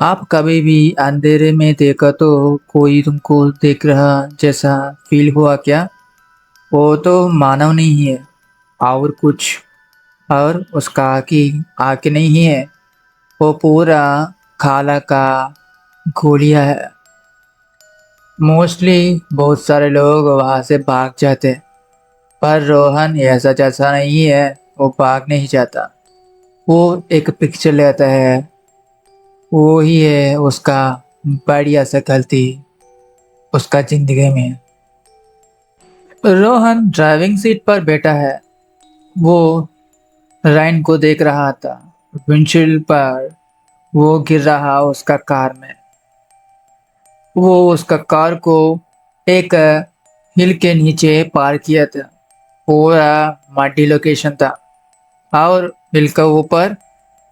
आप कभी भी अंधेरे में देखा तो कोई तुमको देख रहा जैसा फील हुआ क्या? वो तो मानव नहीं है और कुछ और उसका आँखें नहीं है। वो पूरा काला का गोलियां है। मोस्टली बहुत सारे लोग वहां से भाग जाते हैं, पर रोहन ऐसा जैसा नहीं है। वो भाग नहीं जाता। वो एक पिक्चर लेता है। वो ही है उसका बढ़िया सा गलती उसका जिंदगी में। रोहन ड्राइविंग सीट पर बैठा है। वो राइन को देख रहा था। विंडशील्ड पर वो गिर रहा उसका कार में। वो उसका कार को एक हिल के नीचे पार्क किया था। पूरा मड्डी लोकेशन था और हिल के ऊपर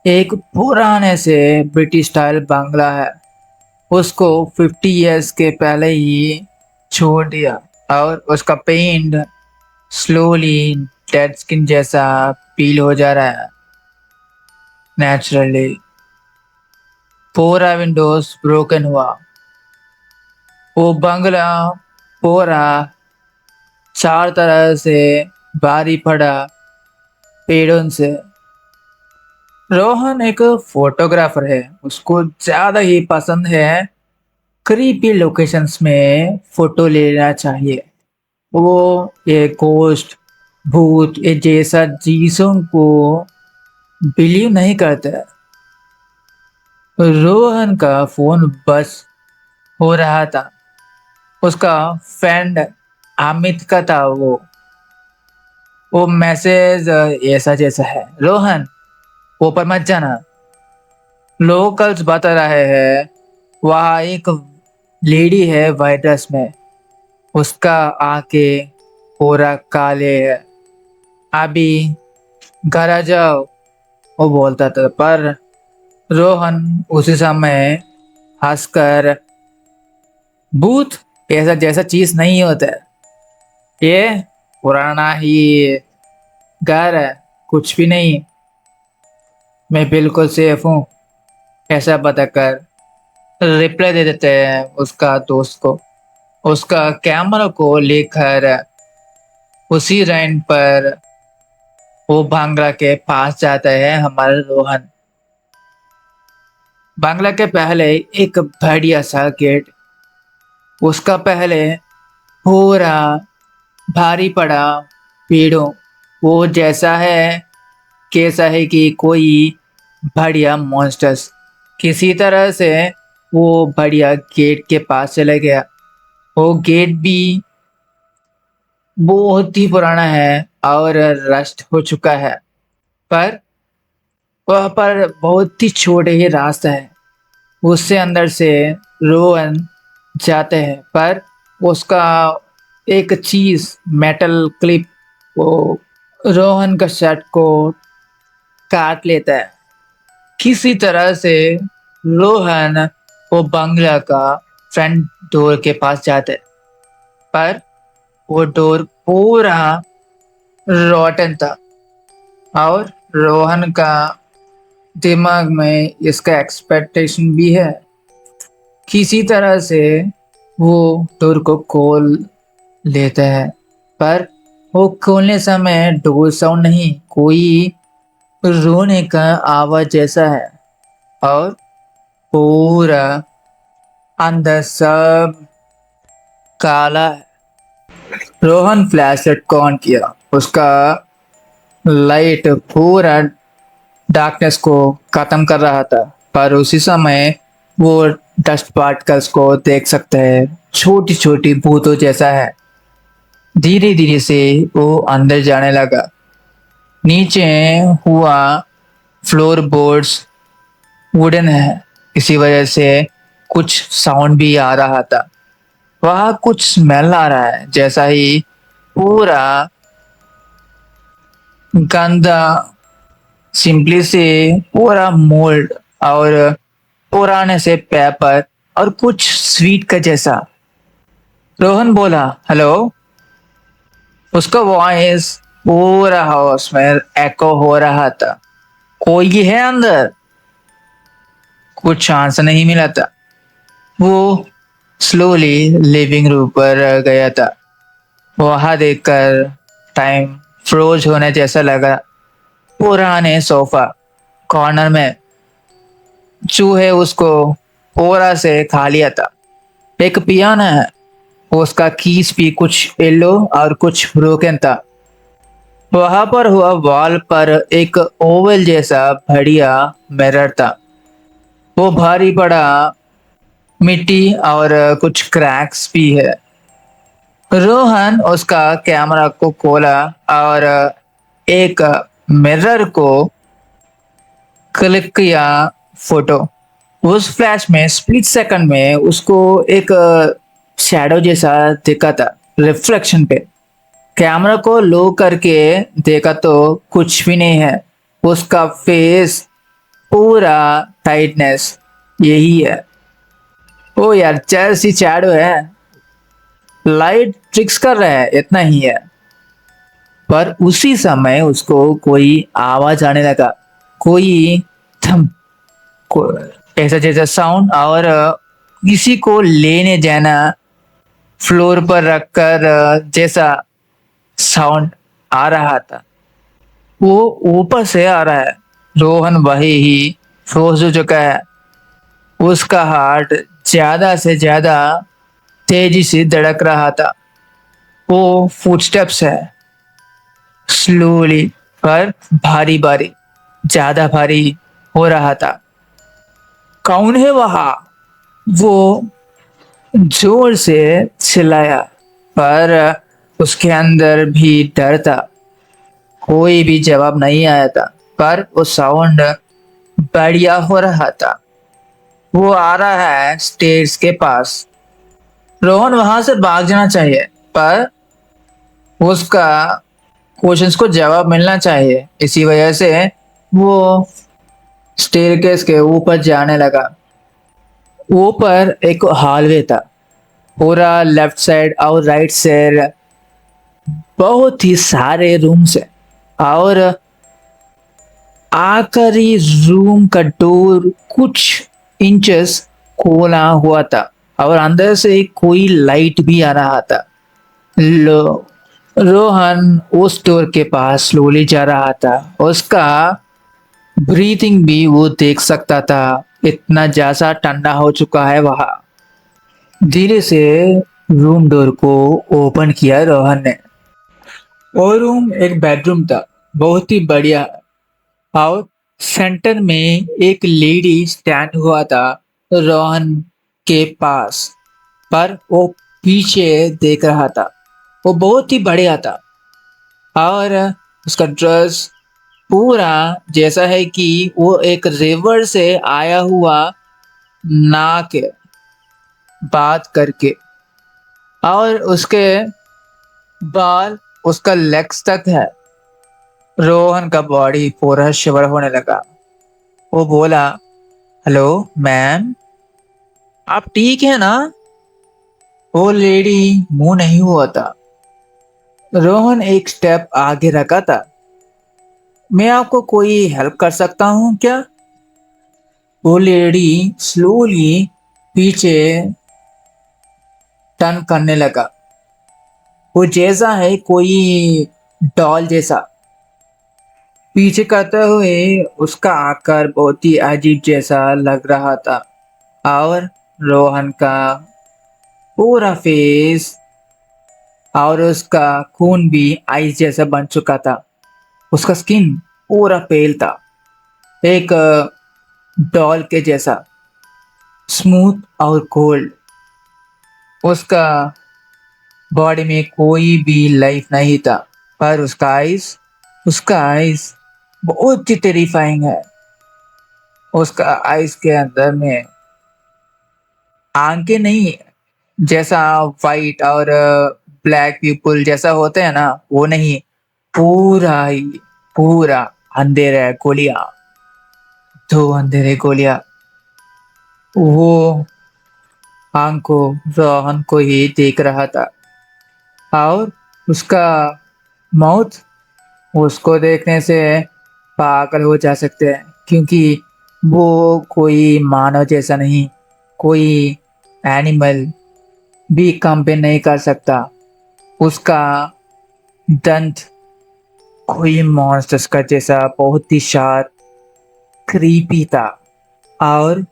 एक पुराने से ब्रिटिश स्टाइल बंगला है। उसको 50 इयर्स के पहले ही छोड़ दिया और उसका पेंट स्लोली डेड स्किन जैसा पील हो जा रहा है नेचुरली। पूरा विंडोज ब्रोकन हुआ। वो बंगला पूरा चार तरह से भारी पड़ा पेड़ों से। रोहन एक फोटोग्राफर है। उसको ज्यादा ही पसंद है क्रीपी लोकेशंस में फोटो लेना चाहिए। वो ये गोस्ट भूत ये जैसा चीजों को बिलीव नहीं करता। रोहन का फोन बस हो रहा था। उसका फ्रेंड अमित का था। वो मैसेज ऐसा जैसा है, रोहन ऊपर मत जाना। लोकल्स बता रहे हैं वहाँ एक लेडी है वाइट ड्रेस में। उसका आके पूरा काले है। अभी घर आ जाओ, वो बोलता था। पर रोहन उसी समय हंसकर, भूत ऐसा जैसा चीज नहीं होता है। ये पुराना ही घर है, कुछ भी नहीं। मैं बिल्कुल सेफ हूँ, ऐसा बताकर रिप्लाई दे देते हैं उसका दोस्त को। उसका कैमरा को लेकर उसी रैंक पर वो भांगड़ा के पास जाता है हमारा रोहन। बांग्ला के पहले एक बढ़िया सा गेट। उसका पहले पूरा भारी पड़ा पेड़ों वो जैसा है। कैसा है कि कोई बढ़िया मॉन्स्टर्स किसी तरह से वो बढ़िया गेट के पास चले गया। वो गेट भी बहुत ही पुराना है और रस्ट हो चुका है। पर वह पर बहुत ही छोटे ही रास्ता है। उससे अंदर से रोहन जाते हैं, पर उसका एक चीज मेटल क्लिप वो रोहन का शर्ट को काट लेता है। किसी तरह से रोहन वो बंगला का फ्रंट डोर के पास जाता है, पर वो डोर पूरा रोटन था और रोहन का दिमाग में इसका एक्सपेक्टेशन भी है। किसी तरह से वो डोर को खोल लेता है, पर वो खोलने समय डोर साउंड नहीं, कोई रोने का आवाज जैसा है। और पूरा अंदर सब काला है। रोहन फ्लैशलाइट को ऑन किया। उसका लाइट पूरा डार्कनेस को खत्म कर रहा था, पर उसी समय वो डस्ट पार्टिकल्स को देख सकते हैं। छोटी छोटी भूतों जैसा है। धीरे धीरे से वो अंदर जाने लगा। नीचे हुआ फ्लोर बोर्ड्स वुडन है, इसी वजह से कुछ साउंड भी आ रहा था। वहाँ कुछ स्मेल आ रहा है, जैसा ही पूरा गंदा सिंपली से पूरा मोल्ड और पुराने से पेपर और कुछ स्वीट का जैसा। रोहन बोला, हेलो। उसका वॉइस पूरा हाउस में एको हो रहा था। कोई है अंदर? कुछ आंसर नहीं मिला था। वो स्लोली लिविंग रूम पर गया था। वहां देखकर टाइम फ्रोज होने जैसा लगा। पुराने सोफा कॉर्नर में चूहे उसको पूरा से खा लिया था। एक पियानो है, उसका कीज भी कुछ येलो और कुछ ब्रोकन था। वहां पर हुआ वॉल पर एक ओवल जैसा बढ़िया मिरर था। वो भारी पड़ा मिट्टी और कुछ क्रैक्स भी है। रोहन उसका कैमरा को खोला और एक मिरर को क्लिक किया फोटो। उस फ्लैश में स्प्लिट सेकंड में उसको एक शैडो जैसा दिखा था रिफ्लेक्शन पे। कैमरा को लो करके देखा तो कुछ भी नहीं है। उसका फेस पूरा टाइटनेस यही है। ओ यार चेल्सी शैडो है। लाइट ट्रिक्स कर रहा है इतना ही है। पर उसी समय उसको कोई आवाज आने लगा। कोई थम को, ऐसा जैसा साउंड और किसी को लेने जाना फ्लोर पर रखकर जैसा साउंड आ रहा था। वो ऊपर से आ रहा है। रोहन वही ही फ्रोज हो चुका है। उसका हार्ट ज्यादा से ज्यादा तेजी से धड़क रहा था। वो फुटस्टेप्स है, स्लोली पर भारी भारी, ज्यादा भारी हो रहा था। कौन है वहां? वो जोर से चिल्लाया, पर उसके अंदर भी डर था। कोई भी जवाब नहीं आया था, पर वो साउंड बढ़िया हो रहा था। वो आ रहा है स्टेज के पास। रोहन वहां से भाग जाना चाहिए, पर उसका क्वेश्चंस को जवाब मिलना चाहिए। इसी वजह से वो स्टेयरकेस के ऊपर जाने लगा। ऊपर एक हॉलवे था। पूरा लेफ्ट साइड और राइट साइड बहुत ही सारे रूम्स है। और आखिरी रूम का डोर कुछ इंचेस खोला हुआ था और अंदर से कोई लाइट भी आ रहा था। लो रोहन उस डोर के पास स्लोली जा रहा था। उसका ब्रीथिंग भी वो देख सकता था। इतना ज्यादा ठंडा हो चुका है वहां। धीरे से रूम डोर को ओपन किया रोहन ने। वो रूम एक बेडरूम था, बहुत ही बढ़िया। और सेंटर में एक लेडी स्टैंड हुआ था रोहन के पास। पर वो पीछे देख रहा था। वो बहुत ही बढ़िया था। और उसका ड्रेस पूरा जैसा है कि वो एक रिवर से आया हुआ नाक है, बात करके। और उसके बाल उसका लेग्स तक है। रोहन का बॉडी पूरा शिवर होने लगा। वो बोला, हेलो मैम, आप ठीक है ना? वो लेडी मुंह नहीं हुआ था। रोहन एक स्टेप आगे रखा था। मैं आपको कोई हेल्प कर सकता हूँ क्या? वो लेडी स्लोली पीछे टर्न करने लगा। वो जैसा है कोई डॉल जैसा। पीछे करते हुए उसका आकार बहुत ही अजीब जैसा लग रहा था। और रोहन का पूरा फेस और उसका खून भी आइस जैसा बन चुका था। उसका स्किन पूरा पेल था, एक डॉल के जैसा स्मूथ और कोल्ड। उसका बॉडी में कोई भी लाइफ नहीं था, पर उसका आइस बहुत ही टेरिफाइंग है। उसका आइस के अंदर में आंखें नहीं, जैसा वाइट और ब्लैक पीपल जैसा होते हैं ना, वो नहीं। पूरा ही पूरा अंधेरा है, गोलियां, दो अंधेरे गोलियां। वो आंखों रोहन को ही देख रहा था। और उसका माउथ, उसको देखने से पागल हो जा सकते हैं, क्योंकि वो कोई मानव जैसा नहीं, कोई एनिमल भी कंपेयर नहीं कर सकता। उसका दंत कोई मॉन्स्टर्स का जैसा बहुत ही शार्प, क्रीपी था। और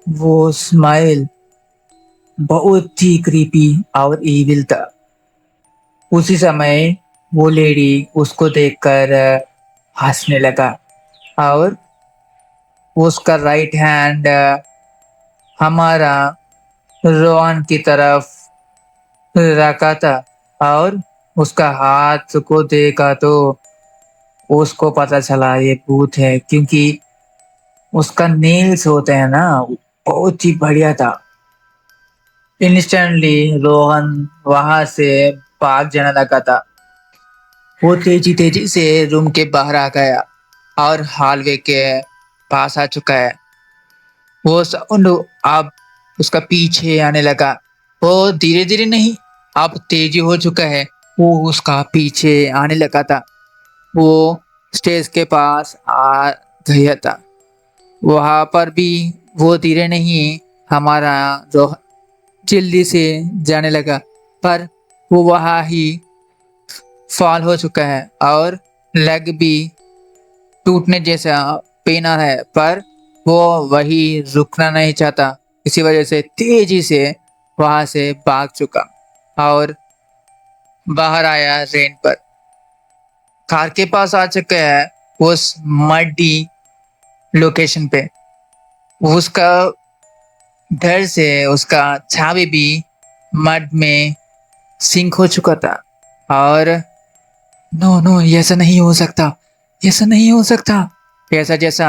वो स्माइल बहुत ही क्रीपी और इविल था। उसी समय वो लेडी उसको देखकर हंसने लगा और उसका राइट हैंड हमारा रोहन की तरफ रखा था। और उसका हाथ को देखा तो उसको पता चला ये भूत है, क्योंकि उसका नेल्स होते हैं ना, बहुत ही बढ़िया था। इंस्टेंटली रोहन वहां से भाग जाने लगा था। वो तेजी तेजी से रूम के बाहर आ गया और हॉलवे के पास आ चुका है। वो साउंड अब उसका पीछे आने लगा। वो धीरे धीरे नहीं, अब तेजी हो चुका है। वो उसका पीछे आने लगा था। वो स्टेज के पास आ गया था। वहां पर भी वो धीरे नहीं, हमारा जो जल्दी से जाने लगा। पर वो वहां ही फॉल हो चुका है और लेग भी टूटने जैसा पेन आ रहा है। पर वो वही रुकना नहीं चाहता, इसी वजह से तेजी से वहां से भाग चुका और बाहर आया रेन पर। कार के पास आ चुका है उस मड्डी लोकेशन पे। उसका डर से उसका चाबी भी मड में सिंक हो चुका था। और नो नो, ऐसा नहीं हो सकता, ऐसा नहीं हो सकता, ऐसा जैसा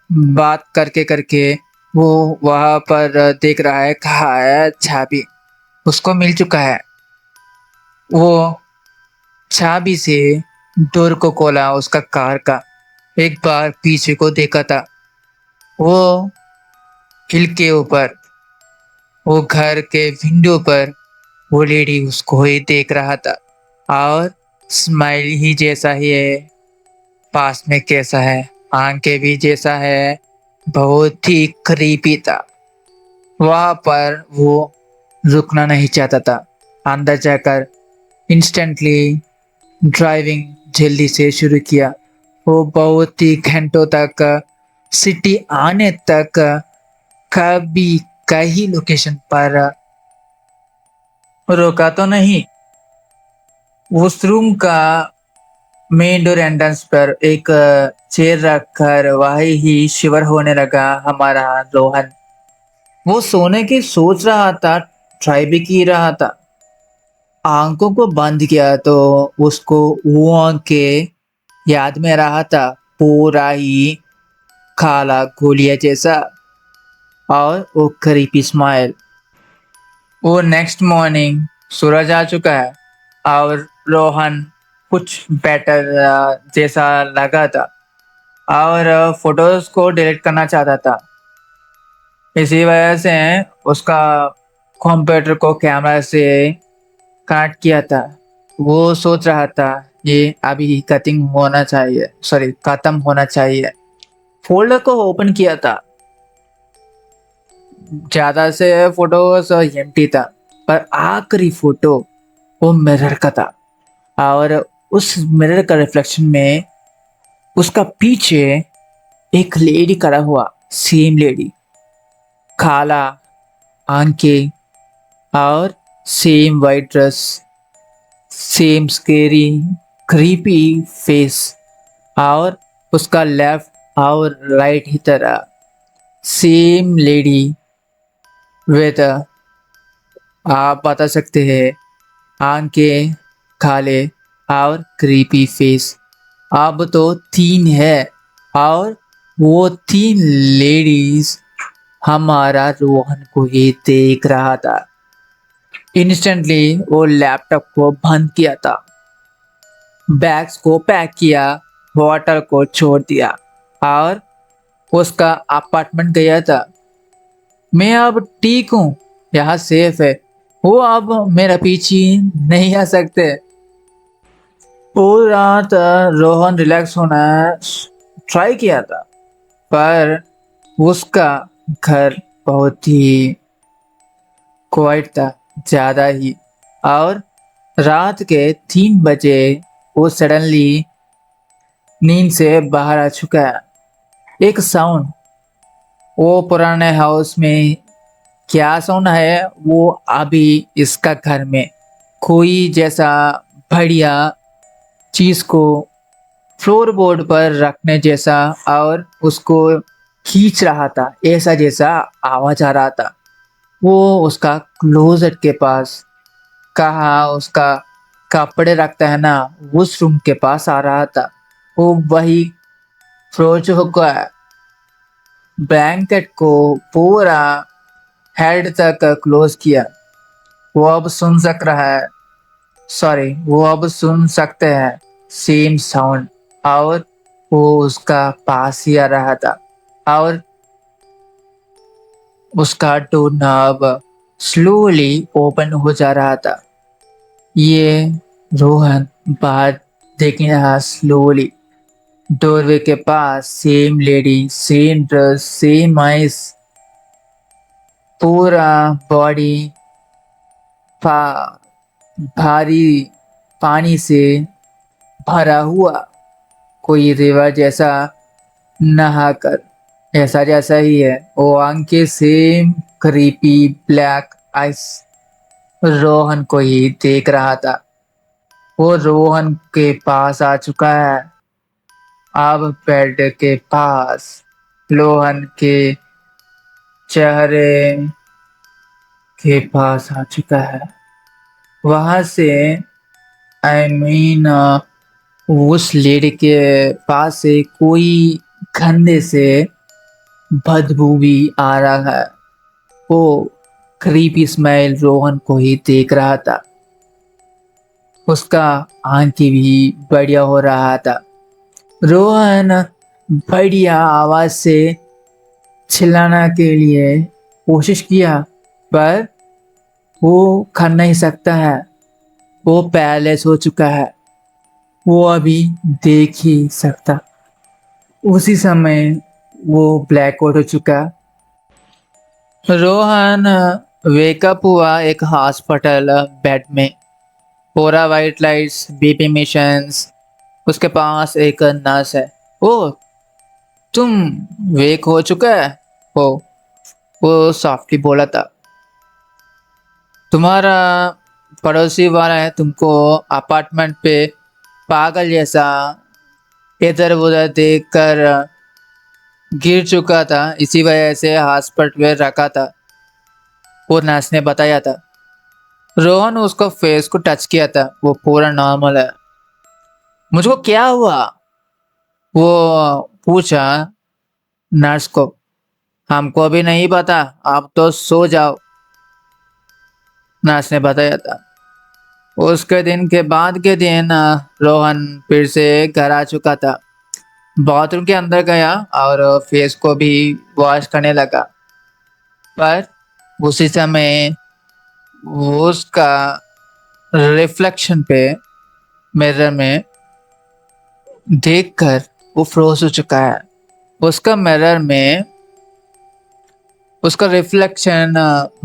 बात करके करके वो वहां पर देख रहा है, कहा है चाबी उसको मिल चुका है। वो चाबी से डोर को खोला उसका कार का। एक बार पीछे को देखा था। वो हिल के ऊपर, वो घर के विंडो पर वो लेडी उसको ही देख रहा था। और स्माइल ही जैसा ही है, पास में कैसा है, आंखें भी जैसा है, बहुत ही क्रीपी था। वहां पर वो रुकना नहीं चाहता था। अंदर जाकर इंस्टेंटली ड्राइविंग जल्दी से शुरू किया। वो बहुत ही घंटों तक सिटी आने तक कभी कहीं लोकेशन पर रोका तो नहीं। उस रूम का मेन डोर एंट्रेंस पर एक चेयर रखकर वही ही शिवर होने लगा हमारा रोहन। वो सोने की सोच रहा था, ट्राई भी की रहा था। आंखों को बंद किया तो उसको वो आंखें याद में रहा था, पूरा ही काला गोलिया जैसा। और वो क्रीपी स्माइल। वो नेक्स्ट मॉर्निंग सूरज आ चुका है और रोहन कुछ बेटर जैसा लगा था और फोटोज को डिलीट करना चाहता था। इसी वजह से उसका कंप्यूटर को कैमरा से कनेक्ट किया था। वो सोच रहा था ये अभी कटिंग होना चाहिए, सॉरी खत्म होना चाहिए। फोल्डर को ओपन किया था। ज्यादा से फोटोज एम्प्टी था, पर आखिरी फोटो वो मिरर का था। और उस मिरर का रिफ्लेक्शन में उसका पीछे एक लेडी खड़ा हुआ, सेम लेडी, काला आंखें और same white dress, same scary creepy face. और उसका लेफ्ट और राइट ही तरह सेम लेडी विद, आप बता सकते हैं, आंखें, काले और क्रीपी फेस। अब तो तीन है और वो तीन लेडीज हमारा रोहन को ही देख रहा था। इंस्टेंटली वो लैपटॉप को बंद किया था, बैग्स को पैक किया, वाटर को छोड़ दिया और उसका अपार्टमेंट गया था। मैं अब ठीक हूँ, यहाँ सेफ है। वो अब मेरा पीछे नहीं आ सकते। पूरी रात रोहन रिलैक्स होना ट्राई किया था, पर उसका घर बहुत ही क्वाइट था, ज़्यादा ही। और रात के 3 बजे वो सडनली नींद से बाहर आ चुका है। एक साउंड, वो पुराने हाउस में क्या साउंड है वो अभी इसका घर में कोई जैसा बढ़िया चीज को फ्लोरबोर्ड पर रखने जैसा और उसको खींच रहा था, ऐसा जैसा आवाज आ रहा था। वो उसका क्लोजेट के पास, कहा उसका कपड़े रखता है ना, उस रूम के पास आ रहा था। वो वही फ्रोज होकर ब्लैंकेट को पूरा हेड तक क्लोज किया। वो अब सुन सक रहा है, सॉरी, वो अब सुन सकते हैं सेम साउंड। और वो उसका पास ही आ रहा था। और उसका डोर नॉब स्लोली ओपन हो जा रहा था। ये रोहन बाहर देखने रहा स्लोली। डोरवे के पास same lady, same dress, same eyes, पूरा बॉडी भारी पानी से भरा हुआ, कोई रिवर जैसा नहाकर, ऐसा जैसा ही है। वो आंखें same creepy black ice Rohan को ही देख रहा था। वो रोहन के पास आ चुका है, अब बेड के पास रोहन के चेहरे के पास आ चुका है। वहां से आई मीन उस लेडी के पास से कोई गंदे से बदबू भी आ रहा है। वो क्रीपी स्माइल रोहन को ही देख रहा था। उसका आंखें भी बढ़िया हो रहा था। रोहन बढ़िया आवाज से चिल्लाने के लिए कोशिश किया, पर वो कर नहीं सकता है। वो पहले सो चुका है, वो अभी देख ही सकता। उसी समय वो ब्लैकआउट हो चुका। रोहन वेकअप हुआ एक हॉस्पिटल बेड में, पूरा वाइट लाइट्स, बीपी मिशंस। उसके पास एक नर्स है। ओ, तुम वेक हो चुका है हो, वो सॉफ्टली बोला था। तुम्हारा पड़ोसी वाला है तुमको अपार्टमेंट पे पागल जैसा इधर उधर देख कर गिर चुका था, इसी वजह से हॉस्पिटल में रखा था, वो नर्स ने बताया था। रोहन उसको फेस को टच किया था, वो पूरा नॉर्मल है। मुझको क्या हुआ, वो पूछा नर्स को। हमको भी नहीं पता, आप तो सो जाओ, नर्स ने बताया था। उसके दिन के बाद के दिन रोहन फिर से घर आ चुका था। बाथरूम के अंदर गया और फेस को भी वॉश करने लगा। पर उसी समय वो उसका रिफ्लेक्शन पे मिरर में देखकर वो फ्रोज हो चुका है। उसका मिरर में उसका रिफ्लेक्शन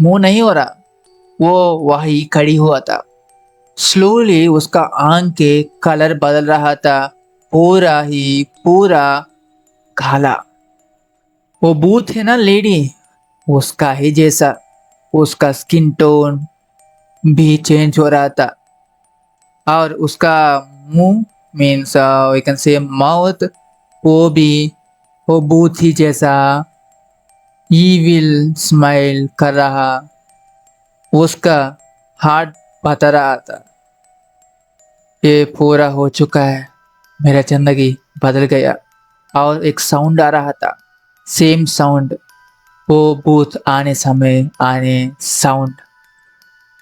मुंह नहीं हो रहा, वो वही खड़ी हुआ था। स्लोली उसका आंख के कलर बदल रहा था, पूरा ही पूरा काला। वो बूथ है ना लेडी, उसका ही जैसा उसका स्किन टोन भी चेंज हो रहा था। और उसका मुंह means we can say mouth, वो भी वो बूथ ही जैसा ईविल स्माइल कर रहा। उसका हार्ट बता रहा था, ये पूरा हो चुका है, मेरा जिंदगी बदल गया। और एक साउंड आ रहा था, सेम साउंड, वो बूथ आने समय आने साउंड।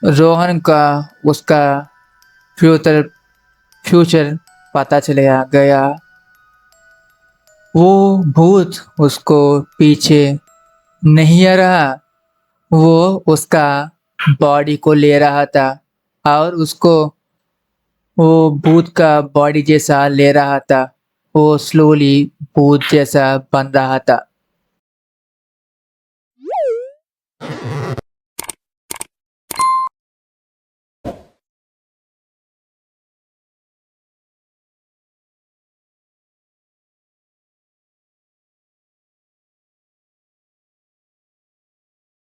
रोहन का उसका फ्यूचर फ्यूचर पता चला गया। वो भूत उसको पीछे नहीं आ रहा, वो उसका बॉडी को ले रहा था। और उसको वो भूत का बॉडी जैसा ले रहा था, वो स्लोली भूत जैसा बन रहा था।